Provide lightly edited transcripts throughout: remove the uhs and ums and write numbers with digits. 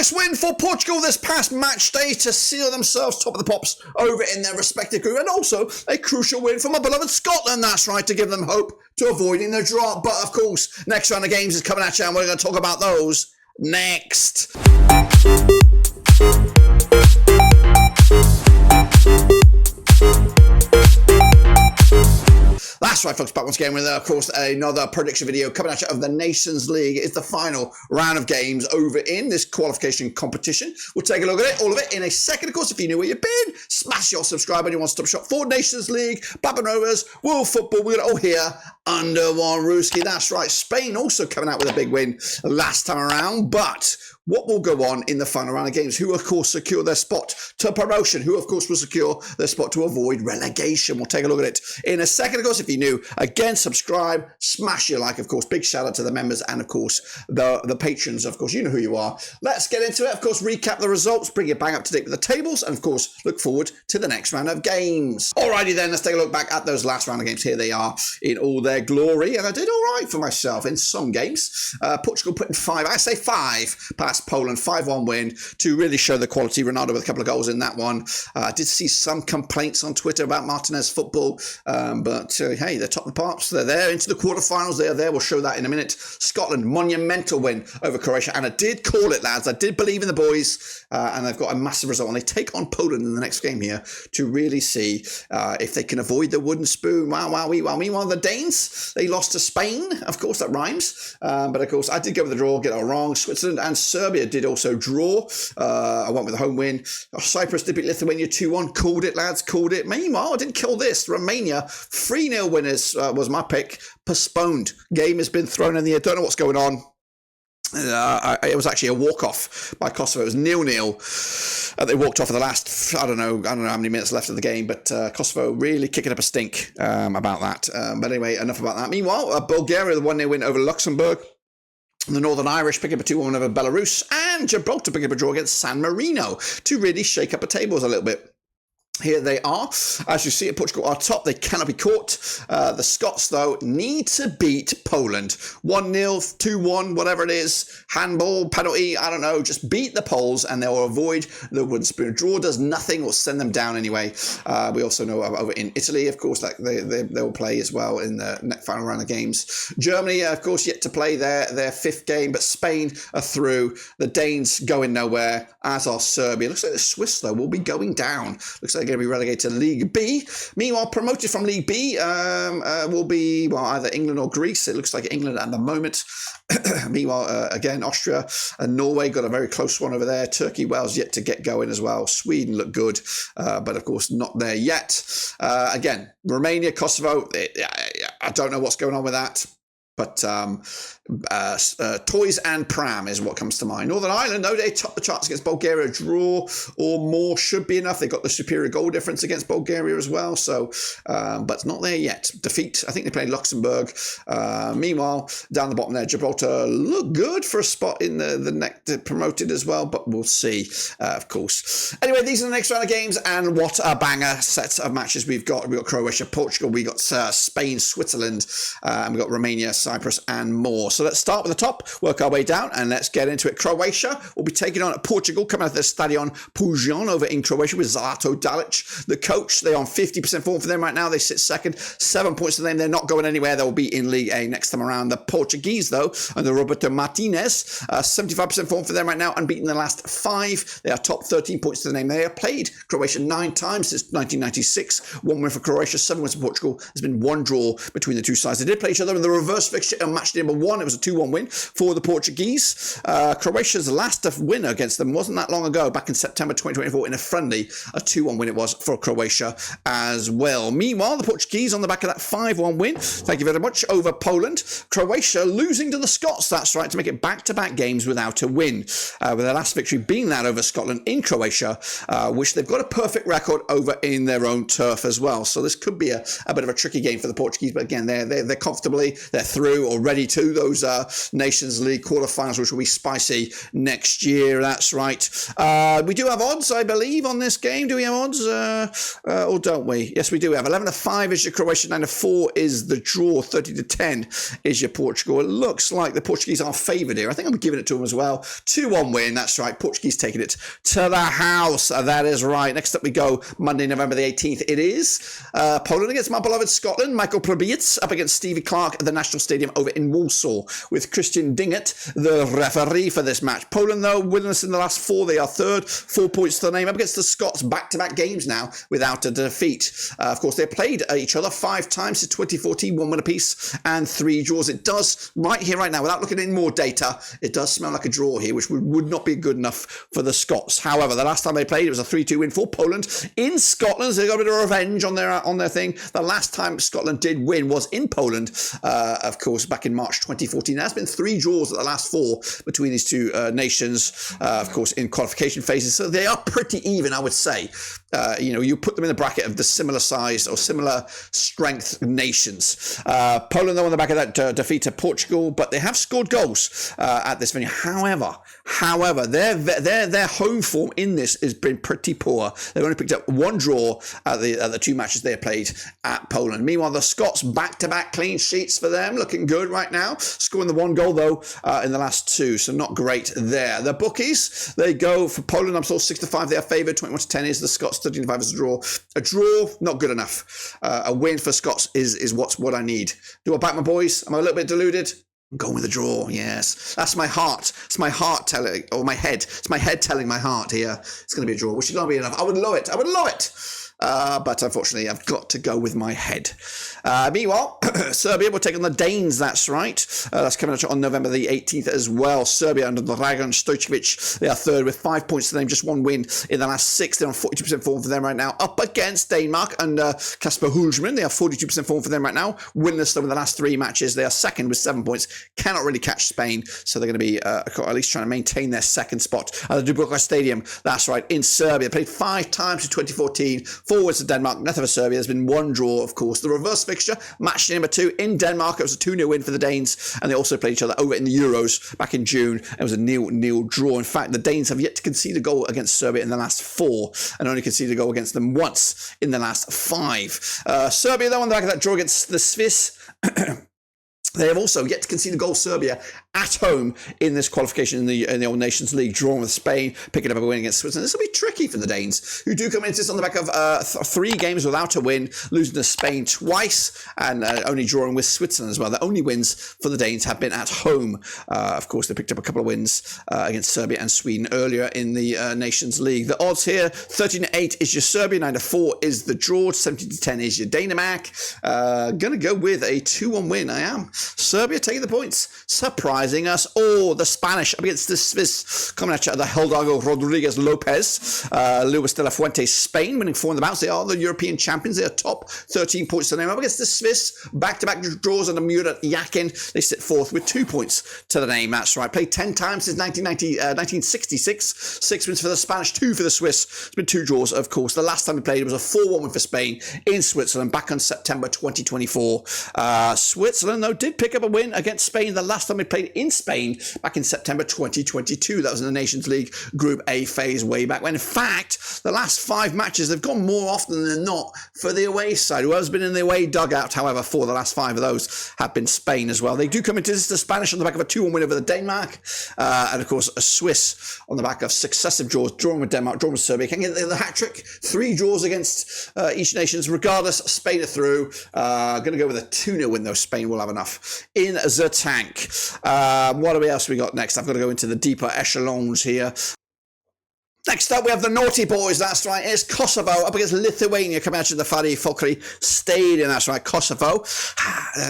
Nice win for Portugal this past match day to seal themselves top of the pops over in their respective group, and also a crucial win for my beloved Scotland, that's right, to give them hope to avoiding the drop. But of course, next round of games is coming at you, and we're going to talk about those next. That's right, folks, back once again with, of course, another prediction video coming at you of the Nations League. It's the final round of games over in this qualification competition. We'll take a look at it, all of it, in a second. Of course, if you're new where you've been, smash your subscribe on your one-stop shop for Nations League, Papa Rovers, World Football. We're all here under one Ruski. That's right, Spain also coming out with a big win last time around, but what will go on in the final round of games? Who, of course, secure their spot to promotion? Who, of course, will secure their spot to avoid relegation? We'll take a look at it in a second. Of course, if you're new, again, subscribe, smash your like, of course. Big shout out to the members and, of course, the patrons. Of course, you know who you are. Let's get into it. Of course, recap the results, bring it bang up to date with the tables, and, of course, look forward to the next round of games. Alrighty then, let's take a look back at those last round of games. Here they are in all their glory, and I did all right for myself in some games. Portugal putting five past Poland, 5-1 win to really show the quality. Ronaldo with a couple of goals in that one. I did see some complaints on Twitter about Martinez football, but hey, they're top of the pops. They're there into the quarterfinals. They're there. We'll show that in a minute. Scotland, monumental win over Croatia, and I did call it, lads. I did believe in the boys, and they've got a massive result, and they take on Poland in the next game here to really see if they can avoid the wooden spoon. Wow. Meanwhile, the Danes, they lost to Spain. Of course, that rhymes, but of course, I did go with the draw, get it all wrong. Switzerland and Serbia did also draw. I went with the home win. Cyprus did beat Lithuania 2-1. Called it, lads. Called it. Meanwhile, I didn't kill this. Romania, 3-0 winners was my pick. Postponed. Game has been thrown in the air. Don't know what's going on. It was actually a walk-off by Kosovo. It was 0-0. They walked off in the last, I don't know how many minutes left of the game, but Kosovo really kicking up a stink about that. But anyway, enough about that. Meanwhile, Bulgaria, the 1-0 win over Luxembourg. The Northern Irish picking up a 2-1 over Belarus, and Gibraltar picking up a draw against San Marino to really shake up the tables a little bit. Here they are. As you see it, Portugal are top. They cannot be caught. The Scots, though, need to beat Poland. 1-0, 2-1, whatever it is. Handball, penalty, I don't know. Just beat the Poles and they'll avoid the wooden spoon. A draw does nothing or send them down anyway. We also know over in Italy, of course, like they will play as well in the final round of games. Germany, of course, yet to play their fifth game, but Spain are through. The Danes going nowhere, as are Serbia. Looks like the Swiss, though, will be going down. Looks like going to be relegated to League B. Meanwhile, promoted from League B will be, well, either England or Greece. It looks like England at the moment. Meanwhile, again, Austria and Norway got a very close one over there. Turkey, Wales yet to get going as well. Sweden look good, but of course not there yet. Again, Romania, Kosovo, I don't know what's going on with that. But toys and pram is what comes to mind. Northern Ireland, though, they top the charts against Bulgaria. Draw or more should be enough. They got the superior goal difference against Bulgaria as well. So, but it's not there yet. Defeat. I think they played Luxembourg. Meanwhile, down the bottom there, Gibraltar look good for a spot in the next promoted as well. But we'll see, of course. Anyway, these are the next round of games, and what a banger set of matches we've got. We've got Croatia, Portugal. We got Spain, Switzerland, and we got Romania, Cyprus, and more. So let's start with the top, work our way down, and let's get into it. Croatia will be taking on Portugal, coming out of the Stadion Pujan over in Croatia with Zlatko Dalic, the coach. They're on 50% form for them right now. They sit second, 7 points to them. They're not going anywhere. They'll be in League A next time around. The Portuguese, though, under Roberto Martinez, 75% form for them right now, unbeaten the last 5. They are top, 13 points to the name. They have played Croatia 9 times since 1996. 1 win for Croatia, 7 wins for Portugal. There's been 1 draw between the two sides. They did play each other in the reverse fixture on match number 1. It was a 2-1 win for the Portuguese. Croatia's last win against them wasn't that long ago, back in September 2024 in a friendly. A 2-1 win it was for Croatia as well. Meanwhile, the Portuguese on the back of that 5-1 win, thank you very much, over Poland. Croatia losing to the Scots, that's right, to make it back-to-back games without a win. With their last victory being that over Scotland in Croatia, which they've got a perfect record over in their own turf as well. So this could be a bit of a tricky game for the Portuguese, but again, they're comfortably, they're through through already to those Nations League quarterfinals, which will be spicy next year. That's right. We do have odds, I believe, on this game. Do we have odds? Or don't we? Yes, we do have. 11-5 is your Croatia, 9-4 is the draw, 30-10 is your Portugal. It looks like the Portuguese are favoured here. I think I'm giving it to them as well. 2-1 win. That's right. Portuguese taking it to the house. That is right. Next up we go Monday, November the 18th. It is Poland against my beloved Scotland. Michael Probiec up against Stevie Clark at the National Stadium over in Warsaw with Christian Dinget, the referee for this match. Poland, though, winless in the last 4. They are third, 4 points to the name, up against the Scots. Back-to-back games now without a defeat. Of course, they played each other 5 times since 2014, 1 win apiece and 3 draws. It does, right here, right now, without looking at more data, it does smell like a draw here, which would not be good enough for the Scots. However, the last time they played, it was a 3-2 win for Poland in Scotland. So they got a bit of revenge on their thing. The last time Scotland did win was in Poland, of course, back in March 2014. There's been 3 draws at the last 4 between these two nations, of course, in qualification phases. So they are pretty even, I would say. You put them in the bracket of the similar size or similar strength nations. Poland, though, on the back of that defeat to Portugal, but they have scored goals at this venue. However, their home form in this has been pretty poor. They've only picked up 1 draw at the 2 matches they played at Poland. Meanwhile, the Scots back-to-back clean sheets for them, looking good right now. Scoring the 1 goal though in the last 2, so not great there. The bookies, they go for Poland. I'm told 6-5 they are favoured. 21-10 is the Scots. 13-5 is a draw. A draw, not good enough. A win for Scots is what I need. Do I back my boys? Am I a little bit deluded? I'm going with a draw, yes. That's my heart. It's my heart telling, or my head. It's my head telling my heart here. It's going to be a draw, which is not be enough. I would love it. But unfortunately, I've got to go with my head. Meanwhile, Serbia will take on the Danes, that's right. That's coming up on November the 18th as well. Serbia under Dragan Stojkovic, they are third with 5 points to them, just 1 win in the last 6. They're on 42% form for them right now. Up against Denmark under Kasper Hulsman, they are 42% form for them right now. Winless over the last 3 matches. They are second with 7 points. Cannot really catch Spain, so they're going to be at least trying to maintain their second spot at the Dubrovka Stadium. That's right, in Serbia. Played 5 times in 2014. 4 wins to Denmark, nothing for Serbia. There's been 1 draw, of course. The reverse fixture, match number 2 in Denmark. It was a 2-0 win for the Danes, and they also played each other over in the Euros back in June. It was a 0-0 draw. In fact, the Danes have yet to concede a goal against Serbia in the last 4, and only conceded a goal against them once in the last 5. Serbia, though, on the back of that draw against the Swiss, they have also yet to concede a goal, Serbia, at home in this qualification in the All Nations League, drawn with Spain, picking up a win against Switzerland. This will be tricky for the Danes, who do come into this on the back of 3 games without a win, losing to Spain twice, and only drawing with Switzerland as well. The only wins for the Danes have been at home. Of course, they picked up a couple of wins against Serbia and Sweden earlier in the Nations League. The odds here, 13-8 is your Serbia, 9-4 is the draw, 17-10 is your Denmark. Gonna go with a 2-1 win, I am. Serbia taking the points, surprising us. The Spanish up against the Swiss, coming at you at the Hidalgo Rodriguez Lopez. Luis de la Fuente, Spain, winning 4 in the bounce. They are the European champions. They are top, 13 points to the name. Up against the Swiss, back-to-back draws under Murat Yakin. They sit 4th with 2 points to the name. That's right. Played 10 times since 1966. 6 wins for the Spanish, 2 for the Swiss. It's been 2 draws, of course. The last time we played, it was a 4-1 win for Spain in Switzerland back on September 2024. Switzerland, though, did pick up a win against Spain the last time we played in Spain back in September 2022. That was in the Nations League Group A phase way back when. In fact, the last 5 matches have gone more often than not for the away side. Whoever's been in the away dugout, however, for the last 5 of those have been Spain as well. They do come into this, the Spanish on the back of a 2-1 win over the Denmark, and of course a Swiss on the back of successive draws, drawing with Denmark, drawing with Serbia. Can get the hat-trick, 3 draws against each nations. Regardless, Spain are through. Going to go with a 2-0 win though. Spain will have enough in the tank. What else we got next? I've got to go into the deeper echelons here. Next up, we have the naughty boys, that's right. It's Kosovo up against Lithuania coming out of the Fadi Folkri Stadium, that's right. Kosovo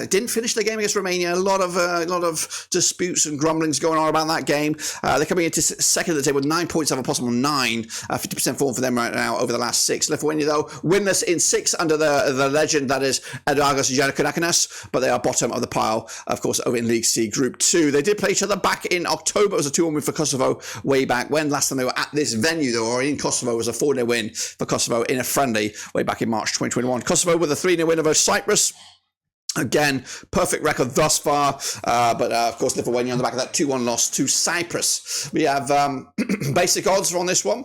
didn't finish the game against Romania. A lot of disputes and grumblings going on about that game. They're coming into second at the table with 9 points out of a possible 9. 50% form for them right now over the last 6. Lithuania, though, winless in 6 under the legend that is Edagos Giannakonakinas, but they are bottom of the pile, of course, over in League C Group 2. They did play each other back in October. It was a 2-1 win for Kosovo way back when. Last time they were at this venue, though, or in Kosovo, was a 4-0 win for Kosovo in a friendly way back in March 2021. Kosovo with a 3-0 win over Cyprus. Again, perfect record thus far, but of course Lithuania on the back of that 2-1 loss to Cyprus. We have basic odds on this one.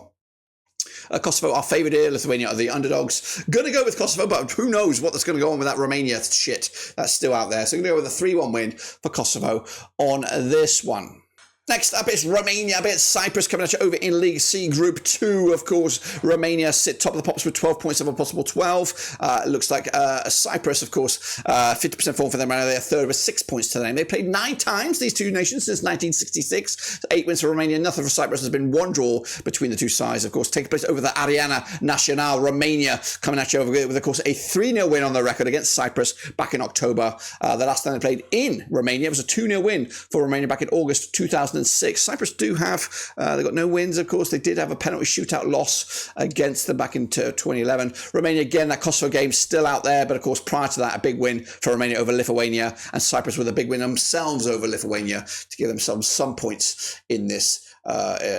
Kosovo are favoured here. Lithuania are the underdogs. Going to go with Kosovo, but who knows what's going to go on with that Romania shit that's still out there. So I'm going to go with a 3-1 win for Kosovo on this one. Next up is Romania, Cyprus coming at you over in League C Group 2. Of course, Romania sit top of the pops with 12 points of a possible 12. It looks like Cyprus, of course, 50% form for them right now. They're third with 6 points to their name. They played 9 times, these two nations, since 1966. 8 wins for Romania, nothing for Cyprus. There's been 1 draw between the two sides, of course. Taking place over the Arena Națională. Romania coming at you over with, of course, a 3-0 win on their record against Cyprus back in October. The last time they played in Romania, it was a 2-0 win for Romania back in August 2006. Cyprus do have, they got no wins, of course. They did have a penalty shootout loss against them back in 2011. Romania, again, that Kosovo game still out there, but of course, prior to that, a big win for Romania over Lithuania, and Cyprus with a big win themselves over Lithuania to give themselves some points in this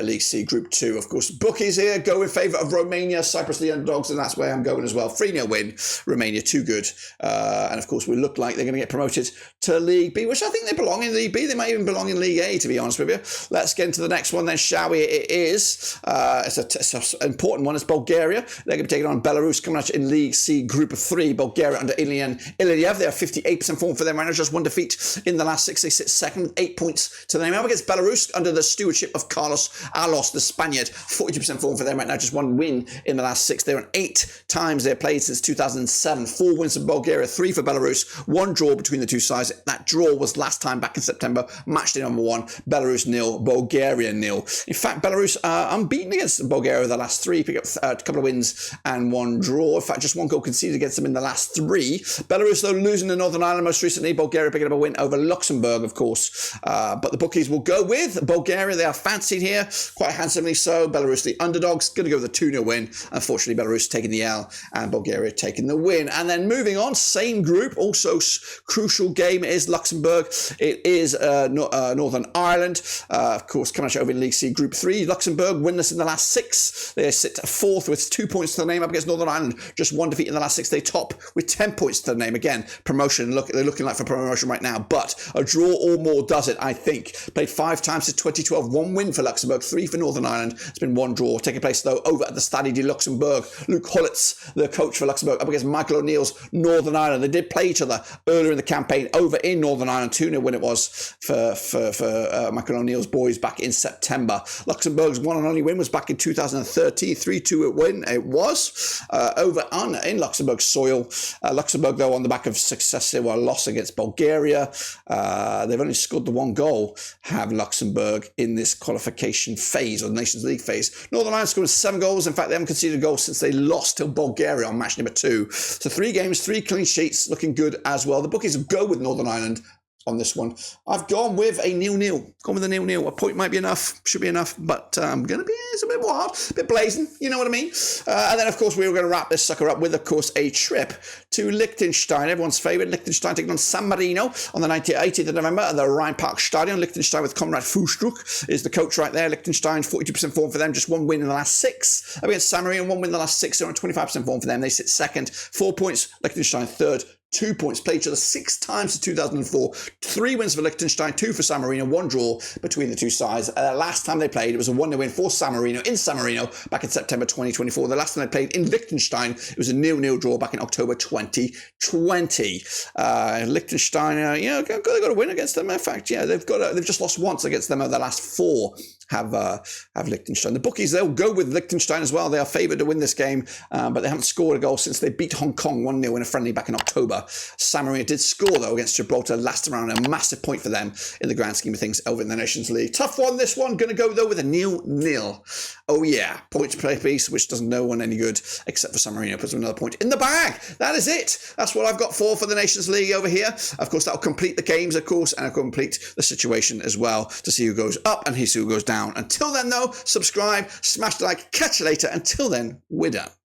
League C Group 2. Of course, bookies here go in favour of Romania, Cyprus the underdogs, and that's where I'm going as well. 3-0 win, Romania too good. And of course, we look like they're going to get promoted to League B, which I think they belong in League B. They might even belong in League A, to be honest with you. Let's get into the next one then, shall we? It is, it's an important one. It's Bulgaria. They're going to be taking on Belarus, coming out in League C Group 3. Bulgaria under Iliev. They have 58% form for them right now, just 1 defeat in the last 6. They sit second with 8 points to the name. Up against Belarus under the stewardship of Carlos Alos, the Spaniard. 42% form for them right now, just 1 win in the last 6. They're on 8 times they've played since 2007. 4 wins for Bulgaria, 3 for Belarus, 1 draw between the two sides. That draw was last time back in September. Matchday number 1, Belarus 0, Bulgaria 0. In fact, Belarus unbeaten against Bulgaria the last 3, pick up a couple of wins and 1 draw. In fact, just 1 goal conceded against them in the last 3. Belarus, though, losing to Northern Ireland most recently. Bulgaria picking up a win over Luxembourg, of course. But the bookies will go with Bulgaria. They are fancied here, quite handsomely so. Belarus, the underdogs, going to go with a 2-0 win. Unfortunately, Belarus taking the L and Bulgaria taking the win. And then moving on, same group, also crucial game is Luxembourg. It is Northern Ireland, of course, coming out over in League C Group 3. Luxembourg winless in the last 6. They sit 4th with 2 points to the name up against Northern Ireland. Just 1 defeat in the last 6. They top with 10 points to the name. Again, promotion. They're looking like for promotion right now, but a draw or more does it, I think. Played 5 times since 2012. 1 win for Luxembourg, 3 for Northern Ireland. It's been 1 draw. Taking place, though, over at the Stade de Luxembourg. Luke Hullitz, the coach for Luxembourg, up against Michael O'Neill's Northern Ireland. They did play each other earlier in the campaign over in Northern Ireland. 2-0 win it was for Michael O'Neill's boys back in September. Luxembourg's one and only win was back in 2013. 3-2 win it was over in Luxembourg soil. Luxembourg, though, on the back of success, they were a loss against Bulgaria. They've only scored the 1 goal, have Luxembourg, in this qualification phase, or the Nations League phase. Northern Ireland scored 7 goals. In fact, they haven't conceded a goal since they lost to Bulgaria on match number 2. So 3 games, 3 clean sheets, looking good as well. The bookies will go with Northern Ireland on this one. I've gone with a 0-0. Gone with a 0-0. A point might be enough, should be enough, but it's a bit wild, a bit blazing, you know what I mean? And then, of course, we were going to wrap this sucker up with, of course, a trip to Liechtenstein, everyone's favourite. Liechtenstein taking on San Marino on the 18th of November at the Rheinpark Stadion. Liechtenstein with Konrad Fustruck is the coach right there. Liechtenstein, 42% form for them, just 1 win in the last 6. Against San Marino, 1 win in the last 6. They're on 25% form for them. They sit second, 4 points. Liechtenstein third, 2 points. Played each other 6 times since 2004. 3 wins for Liechtenstein, 2 for San Marino, 1 draw between the two sides. Last time they played, it was a 1-0 win for San Marino in San Marino back in September 2024. The last time they played in Liechtenstein, it was a 0-0 draw back in October 2020. Liechtenstein, they've got to win against them. In fact, they've just lost once against them over the last 4. Have Liechtenstein. The bookies, they'll go with Liechtenstein as well. They are favoured to win this game, but they haven't scored a goal since they beat Hong Kong 1-0 in a friendly back in October. San Marino did score, though, against Gibraltar last round. A massive point for them in the grand scheme of things over in the Nations League. Tough one, this one. Going to go, though, with a 0-0. Oh, yeah. Point to play piece, which does no one any good except for San Marino. Puts another point in the bag. That is it. That's what I've got for the Nations League over here. Of course, that'll complete the games, of course, and it'll complete the situation as well to see who goes up and who goes down. Until then, though, subscribe, smash the like, catch you later. Until then, we're done.